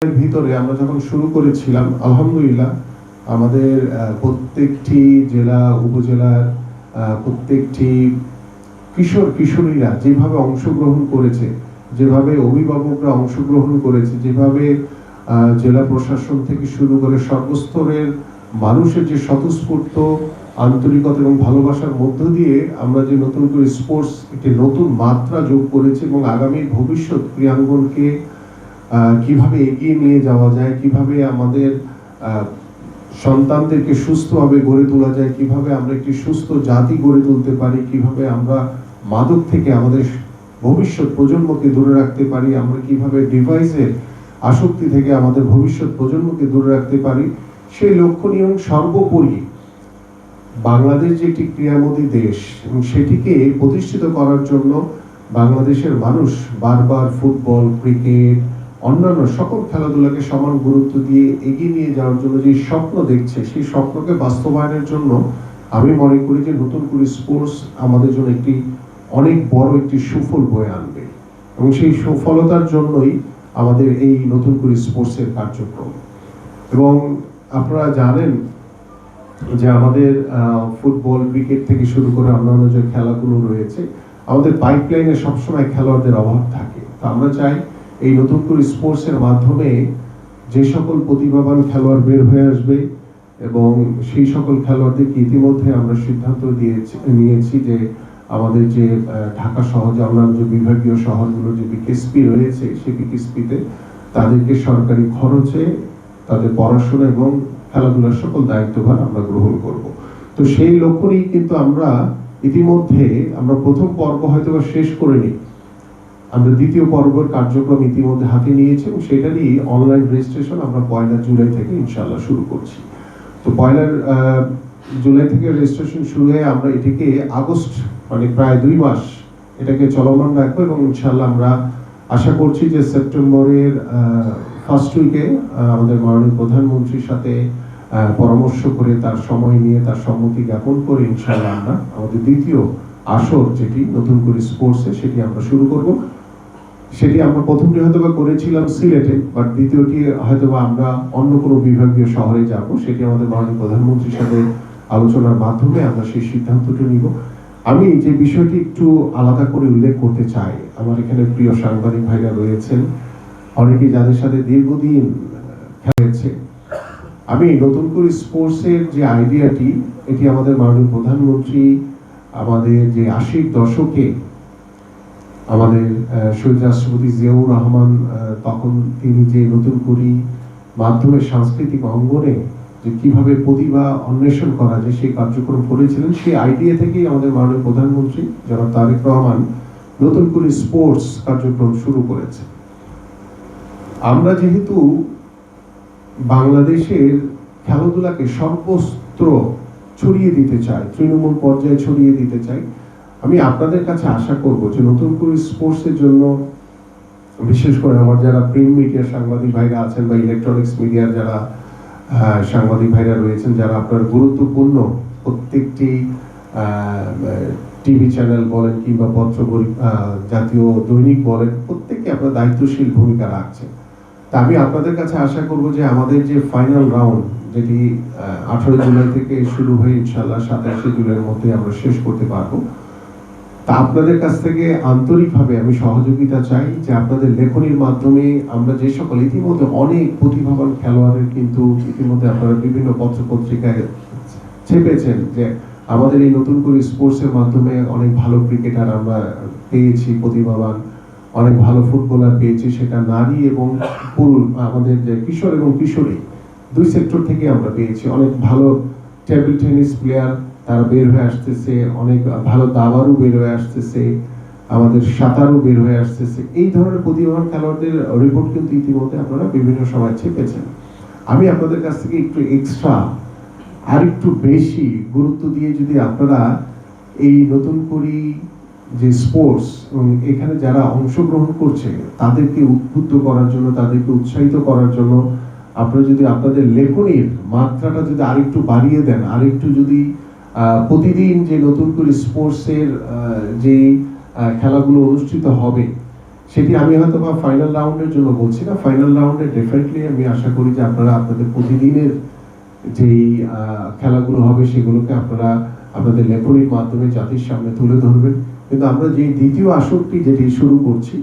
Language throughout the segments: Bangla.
ভিতরে আমরা যখন শুরু করেছিলাম, আলহামদুলিল্লাহ আমাদের প্রত্যেকটি জেলা উপজেলার প্রত্যেকটি কিশোর কিশোরীরা যেভাবে অংশগ্রহণ করেছে, যেভাবে অভিভাবকরা অংশগ্রহণ করেছে, যেভাবে জেলা প্রশাসন থেকে শুরু করে সর্বস্তরের মানুষের যে স্বতঃস্ফূর্ত আন্তরিকতা এবং ভালোবাসার মধ্য দিয়ে আমরা যে নতুন করে স্পোর্টস একটি নতুন মাত্রা যোগ করেছি এবং আগামী ভবিষ্যৎ ক্রীড়াঙ্গনকে কিভাবে এগিয়ে নিয়ে যাওয়া যায়, কিভাবে আমাদের সন্তানদেরকে সুস্থভাবে গড়ে তোলা যায়, কিভাবে আমরা একটি সুস্থ জাতি গড়ে তুলতে পারি, কিভাবে আমরা মাদক থেকে আমাদের ভবিষ্যৎ প্রজন্মকে দূরে রাখতে পারি, আমরা কিভাবে ডিভাইসের আসক্তি থেকে আমাদের ভবিষ্যৎ প্রজন্মকে দূরে রাখতে পারি, সেই লক্ষ্য নিয়ে এবং সর্বোপরি বাংলাদেশ যে একটি ক্রীড়ামোদী দেশ এবং সেটিকে প্রতিষ্ঠিত করার জন্য বাংলাদেশের মানুষ বারবার ফুটবল, ক্রিকেট, অন্যান্য সকল খেলাধুলাকে সমান গুরুত্ব দিয়ে এগিয়ে নিয়ে যাওয়ার জন্য যে স্বপ্ন দেখছে, সেই স্বপ্নকে বাস্তবায়নের জন্য আমি মনে করি যে নতুন করে স্পোর্টস আমাদের জন্য একটি অনেক বড় একটি সুফল বয়ে আনবে এবং সেই সফলতার জন্যই আমাদের এই নতুন করে স্পোর্টসের কার্যক্রম। এবং আপনারা জানেন যে আমাদের ফুটবল, ক্রিকেট থেকে শুরু করে অন্যান্য যে খেলাগুলো রয়েছে, আমাদের পাইপলাইনে সবসময় খেলোয়াড়দের অভাব থাকে। তো আমরা চাই এই নতুন করে স্পোর্টসের মাধ্যমে যে সকল প্রতিভাবান খেলোয়াড় বের হয়ে আসবে এবং সেই সকল খেলোয়াড়দেরকে ইতিমধ্যে আমরা সিদ্ধান্ত নিয়েছি যে আমাদের যে ঢাকা শহর যে অন্যান্য যে বিভাগীয় শহরগুলো যে বিকেএসপি রয়েছে, সেই বিকেএসপিতে তাদেরকে সরকারি খরচে তাদের পড়াশোনা এবং খেলাধুলার সকল দায়িত্বভার আমরা গ্রহণ করব। তো সেই লক্ষ্য নিয়ে কিন্তু আমরা ইতিমধ্যে প্রথম পর্ব হয়তো শেষ করে নিই, আমরা দ্বিতীয় পর্বের কার্যক্রম ইতিমধ্যে হাতে নিয়েছি এবং সেটারই অনলাইন রেজিস্ট্রেশন আমরা 1 জুলাই থেকে ইনশাআল্লাহ শুরু করছি। তো 1 জুলাই থেকে রেজিস্ট্রেশন শুরু হয়ে আমরা এটিকে আগস্ট মানে প্রায় 2 মাস এটাকে চলমান রাখবো এবং ইনশাআল্লাহ আমরা আশা করছি যে সেপ্টেম্বরের ফার্স্ট উইকে আমাদের মাননীয় প্রধানমন্ত্রীর সাথে পরামর্শ করে তার সময় নিয়ে তার সম্মতি জ্ঞাপন করে ইনশাআল্লাহ আমরা আমাদের দ্বিতীয় আসর যেটি নতুন করে স্পোর্টসে সেটি আমরা শুরু করব। সেটি আমরা প্রথমটি হয়তোবা করেছিলাম সিলেটে, বাট দ্বিতীয়টি হয়তোবা আমরা অন্য কোনো বিভাগীয় শহরে যাব। সেটি আমাদের মাননীয় প্রধানমন্ত্রীর সাথে আলোচনার মাধ্যমে আমরা সেই সিদ্ধান্তটি নিব। আমি যে বিষয়টি একটু আলাদা করে উল্লেখ করতে চাই, আমার এখানে প্রিয় সাংবাদিক ভাইরা রয়েছেন, অনেকে যাদের সাথে দীর্ঘদিন খেলেছে। আমি নতুন করে স্পোর্টসের যে আইডিয়াটি, এটি আমাদের মাননীয় প্রধানমন্ত্রী আমাদের যে 80 দশকে আমাদের শহীদ রাষ্ট্রপতি জিয়াউর রহমান তখন তিনি যে নতুন করে মাধ্যমে সাংস্কৃতিক অঙ্গনে যে কিভাবে প্রতিভা অন্বেষণ করা যায় সেই কার্যক্রম করেছিলেন, সেই আইডিয়া থেকেই আমাদের মাননীয় প্রধানমন্ত্রী জনাব তারেক রহমান নতুন করে স্পোর্টস কার্যক্রম শুরু করেছে। আমরা যেহেতু বাংলাদেশের খেলাধুলাকে সর্বত্র ছড়িয়ে দিতে চাই, তৃণমূল পর্যায়ে ছড়িয়ে দিতে চাই, আমি আপনাদের কাছে আশা করব যে নতুন করে স্পোর্টসের জন্য বিশেষ করে আমার যারা প্রিন্ট মিডিয়ার সাংবাদিক ভাইরা আছেন বা ইলেকট্রনিক্স মিডিয়ার যারা সাংবাদিক ভাইরা রয়েছেন, যারা আপনার গুরুত্বপূর্ণ প্রত্যেকটি টিভি চ্যানেল বলেন কিংবা পত্র জাতীয় দৈনিক বলেন, প্রত্যেককে আপনার দায়িত্বশীল ভূমিকা রাখছেন। তা আমি আপনাদের কাছে আশা করব যে আমাদের যে ফাইনাল রাউন্ড যেটি 18 জুলাই থেকে শুরু হয়ে ইনশাআল্লাহ 27 জুলাইয়ের মধ্যে আমরা শেষ করতে পারবো। তা আপনাদের কাছ থেকে আন্তরিকভাবে আমি সহযোগিতা চাই যে আপনাদের লেখনীর মাধ্যমে আমরা যে সকল ইতিমধ্যে অনেক প্রতিভাবান খেলোয়াড়ের কিন্তু ইতিমধ্যে আপনারা বিভিন্ন পত্র পত্রিকায় ছেপেছেন যে আমাদের এই নতুন করে স্পোর্টসের মাধ্যমে অনেক ভালো ক্রিকেটার আমরা পেয়েছি, প্রতিভাবান অনেক ভালো ফুটবলার পেয়েছি, সেটা নারী এবং পুরুষ, আমাদের যে কিশোর এবং কিশোরী দুই সেক্টর থেকে আমরা পেয়েছি। অনেক ভালো টেবিল টেনিস প্লেয়ার তারা বের হয়ে আসতেছে, অনেক ভালো দাবারও বের হয়ে আসতেছে, আমাদের সাঁতারও বের হয়ে আসতেছে। এই ধরনের প্রতিভাবান খেলোয়াড়দের রিপোর্ট কিন্তু ইতিমধ্যে আপনারা বিভিন্ন সময় ছেপেছেন। আমি আপনাদের কাছ থেকে একটু এক্সট্রা আর একটু বেশি গুরুত্ব দিয়ে যদি আপনারা এই নতুন করে যে স্পোর্টস এবং এখানে যারা অংশগ্রহণ করছে তাদেরকে উদ্বুদ্ধ করার জন্য, তাদেরকে উৎসাহিত করার জন্য আপনারা যদি আপনাদের লেখনীর মাত্রাটা যদি আরেকটু বাড়িয়ে দেন, আরেকটু যদি প্রতিদিন যে নতুন করে স্পোর্টসের যে খেলাগুলো অনুষ্ঠিত হবে সেটি আমি হয়তো বা ফাইনাল রাউন্ডের জন্য বলছি না, ফাইনাল রাউন্ডে ডেফিনেটলি আমি আশা করি যে আপনারা আপনাদের প্রতিদিনের যেই খেলাগুলো হবে সেগুলোকে আপনারা আপনাদের লেখনির মাধ্যমে জাতির সামনে তুলে ধরবেন। কিন্তু আমরা যে দ্বিতীয় আসরটি যেটি শুরু করছি,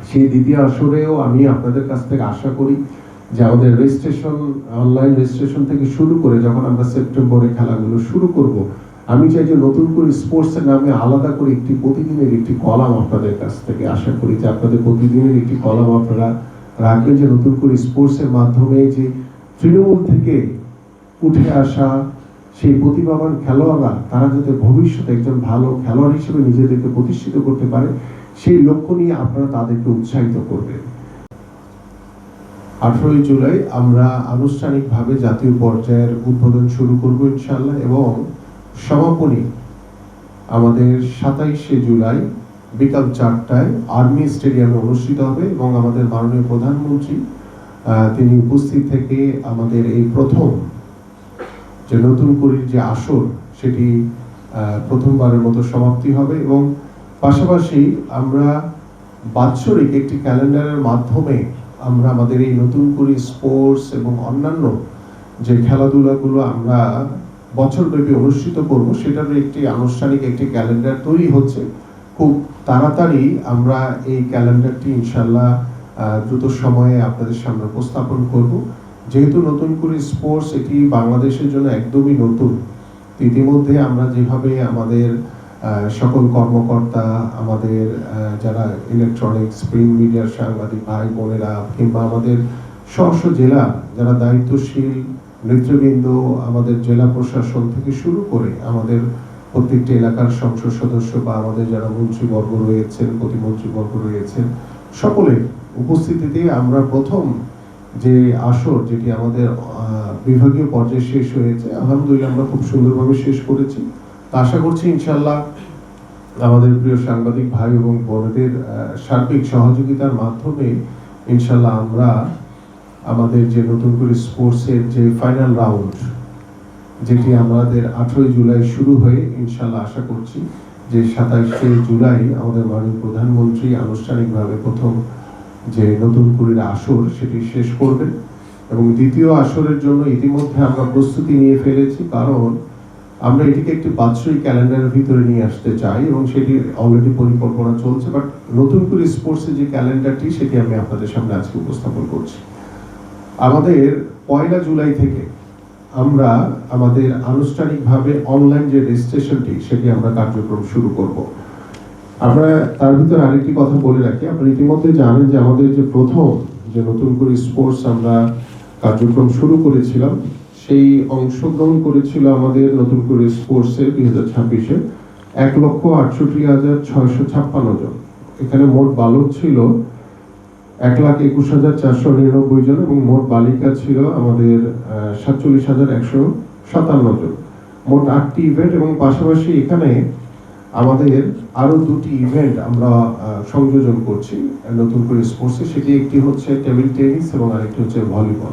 সেই দ্বিতীয় আসরেও আমি আপনাদের কাছ থেকে আশা করি যে আমাদের রেজিস্ট্রেশন, অনলাইন রেজিস্ট্রেশন থেকে শুরু করে যখন আমরা সেপ্টেম্বরে খেলাগুলো শুরু করব, আমি চাই যে নতুন করে স্পোর্টসের নামে আলাদা করে একটি প্রতিদিনের একটি কলাম আপনাদের কাছ থেকে আশা করি যে আপনাদের প্রতিদিনের একটি কলাম আপনারা রাখবেন, যে নতুন করে স্পোর্টসের মাধ্যমে যে তৃণমূল থেকে উঠে আসা সেই প্রতিভাবান খেলোয়াড়রা তারা যাতে ভবিষ্যতে একজন ভালো খেলোয়াড় হিসেবে নিজেদেরকে প্রতিষ্ঠিত করতে পারে, সেই লক্ষ্য নিয়ে আপনারা তাদেরকে উৎসাহিত করবেন। 18 জুলাই আমরা আনুষ্ঠানিকভাবে জাতীয় পর্যায়ের উদ্বোধন শুরু করব ইনশাআল্লাহ, এবং সমাপনী আমাদের 27 জুলাই বিকাল 4টায় আর্মি স্টেডিয়ামে অনুষ্ঠিত হবে, এবং আমাদের মাননীয় প্রধানমন্ত্রী তিনি উপস্থিত থেকে আমাদের এই প্রথম যে নতুন করির যে আসর সেটি প্রথমবারের মতো সমাপ্তি হবে। এবং পাশাপাশি আমরা বাৎসরিক একটি ক্যালেন্ডারের মাধ্যমে আমরা আমাদের এই নতুন করে স্পোর্টস এবং অন্যান্য যে খেলাধুলাগুলো আমরা বছরব্যাপী অনুষ্ঠিত করব, সেটার একটি আনুষ্ঠানিক একটি ক্যালেন্ডার তৈরি হচ্ছে। খুব তাড়াতাড়ি আমরা এই ক্যালেন্ডারটি ইনশাল্লাহ দ্রুত সময়ে আপনাদের সামনে উপস্থাপন করব। যেহেতু নতুন করে স্পোর্টস এটি বাংলাদেশের জন্য একদমই নতুন, ইতিমধ্যে আমরা যেভাবে আমাদের সকল কর্মকর্তা, আমাদের যারা ইলেকট্রনিক্স প্রিন্ট মিডিয়ার সাংবাদিক ভাই বোনেরা, কিংবা আমাদের স্ব জেলা যারা দায়িত্বশীল নেতৃবৃন্দ, আমাদের জেলা প্রশাসন থেকে শুরু করে আমাদের প্রত্যেকটি এলাকার সংসদ সদস্য বা আমাদের যারা মন্ত্রীবর্গ রয়েছেন, প্রতিমন্ত্রীবর্গ রয়েছেন, সকলের উপস্থিতিতে আমরা প্রথম যে আসর যেটি আমাদের বিভাগীয় পর্যায়ে শেষ হয়েছে, আলহামদুলিল্লাহ আমরা খুব সুন্দরভাবে শেষ করেছি। আশা করছি ইনশাআল্লাহ আমাদের প্রিয় সাংবাদিক ভাই এবং বোনদের সার্বিক সহযোগিতার মাধ্যমে ইনশাআল্লাহ আমরা আমাদের যে নতুন করে স্পোর্টসের যে ফাইনাল রাউন্ড যেটি আমাদের 18 জুলাই শুরু হয়ে ইনশাআল্লাহ আশা করছি যে 27 জুলাই আমাদের মাননীয় প্রধানমন্ত্রী আনুষ্ঠানিকভাবে প্রথম যে নতুন করির আসর সেটি শেষ করবেন। এবং দ্বিতীয় আসরের জন্য ইতিমধ্যে আমরা প্রস্তুতি নিয়ে ফেলেছি, কারণ আমরা এটিকে একটি বাৎসরিক ক্যালেন্ডারের ভিতরে নিয়ে আসতে চাই, এবং সেটি অলরেডি পরিকল্পনা চলছে। বাট নতুন করে স্পোর্টসের যে ক্যালেন্ডারটি সেটি আমি আপনাদের সামনে আজকে উপস্থাপন করছি। আমাদের 1 জুলাই থেকে আমরা আমাদের আনুষ্ঠানিকভাবে অনলাইন যে রেজিস্ট্রেশনটি সেটি আমরা কার্যক্রম শুরু করব। আমরা তার ভিতরে আরেকটি কথা বলে রাখি, আপনারা ইতিমধ্যে জানেন যে আমাদের যে প্রথম যে নতুন করে স্পোর্টস আমরা কার্যক্রম শুরু করেছিলাম, সেই অংশগ্রহণ করেছিল আমাদের নতুন করে স্পোর্টসের 2026-এ 1,68,656 জন। এখানে মোট বালক ছিল 1,21,499 জন, এবং মোট বালিকা ছিল আমাদের 47,157 জন। মোট 8টি ইভেন্ট, এবং পাশাপাশি এখানে আমাদের আরো 2টি ইভেন্ট আমরা সংযোজন করছি নতুন করে স্পোর্টসে। সেটি একটি হচ্ছে টেবিল টেনিস এবং আরেকটি হচ্ছে ভলিবল।